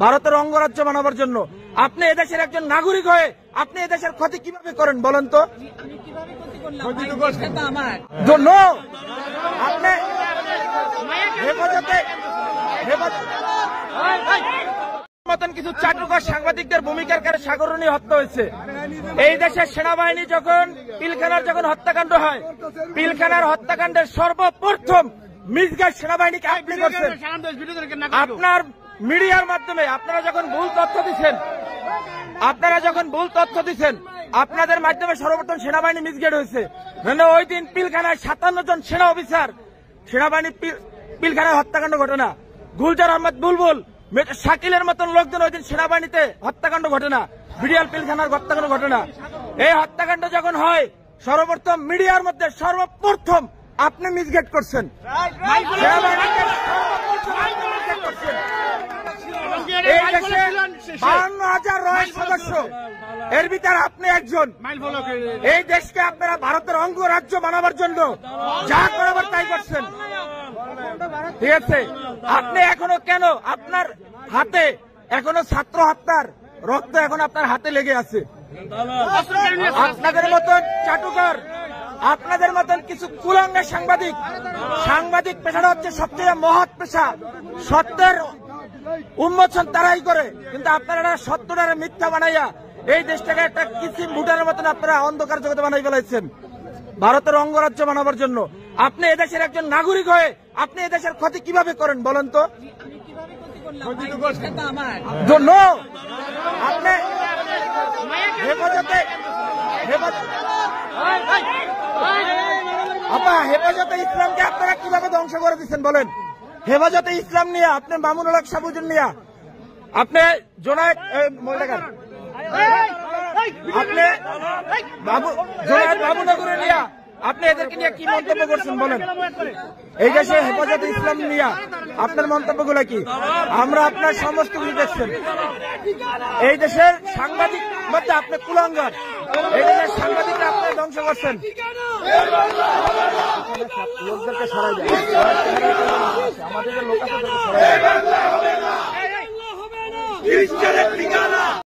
ভারতের অঙ্গরাজ্য বানাবার জন্য। আপনি এদেশের একজন নাগরিক হয়ে আপনি এদেশের ক্ষতি কিভাবে করেন বলেন তো? আপনি মতন কিছু চাটুকার সাংবাদিকদের ভূমিকার কারণে সাগরণী হত্যা হয়েছে। এই দেশের সেনাবাহিনী যখন পিলখানার হত্যাকাণ্ড হয়, পিলখানার হত্যাকাণ্ডের সর্বপ্রথম মিসগাইড সেনাবাহিনীকে আপনি করছেন। আপনার মিডিয়ার মাধ্যমে আপনারা যখন ভুল তথ্য দিচ্ছেন, আপনাদের মাধ্যমে সর্বপ্রথম সেনাবাহিনী মিসগাইড হয়েছে। ওই দিন পিলখানায় 57 জন সেনা অফিসার সেনাবাহিনী পিলখানায় হত্যাকাণ্ড ঘটনা, গুলজার আহমেদ বুলবুল, শাকিলের মতন লোকজন ওই দিন সেনাবাহিনীতে হত্যাকাণ্ড ঘটনা, বিডিআর পিলখানার হত্যাকাণ্ড ঘটনা। এই হত্যাকাণ্ড যখন হয় সর্বপ্রথম মিডিয়ার মধ্যে সর্বপ্রথম আপনি মিসগাইড করছেন। এই দেশে 52,000 রয়েল সদস্য, এর ভিতরে আপনি একজন। এই দেশকে আপনারা ভারতের অঙ্গরাজ্য বানাবার জন্য যা করাবার তাই করছেন, ঠিক আছে? আপনি এখনো কেন আপনার হাতে এখনো ছাত্র হত্যার রক্ত এখন আপনার হাতে লেগে আছে? আপনাদের মতন চাটুকার, আপনাদের মতন কিছু কুলাঙ্গা সাংবাদিক পেশাটা হচ্ছে সবচেয়ে মহৎ পেশা। সত্যের উন্মোচন তারাই করে, কিন্তু আপনারা সত্যটারে মিথ্যা বানাইয়া এই দেশটাকে একটা কিসিম ভুটানের মতন আপনারা অন্ধকার জগতে বানাই ফেলাইছেন ভারতের অঙ্গরাজ্য বানাবার জন্য। আপনি এদেশের একজন নাগরিক হয়ে আপনি এদেশের ক্ষতি কিভাবে করেন বলেন তো? আপনি হেফাজতে ইসলামকে আপনারা কিভাবে ধ্বংস করে দিচ্ছেন বলেন? হেফাজতে ইসলাম নিয়ে আপনি মামুনুল হক সাবুদ্দিন নিয়ে আপনি জোনায়েদ আপনি জোনায়েদ বাবুনগরে নিয়ে আপনি এদেরকে নিয়ে কি মন্তব্য করছেন বলেন? এই দেশে হেফাজতে ইসলাম নিয়ে আপনার মন্তব্যগুলো কি? আমরা আপনার সমস্ত কিছু দেখছেন। এই দেশের সাংবাদিক মধ্যে আপনি কুলাঙ্গার, এই দেশের সাংবাদিকরা আপনি ধ্বংস করছেন। লোকদেরকে সরাই যায়, আমাদের লোক আছে।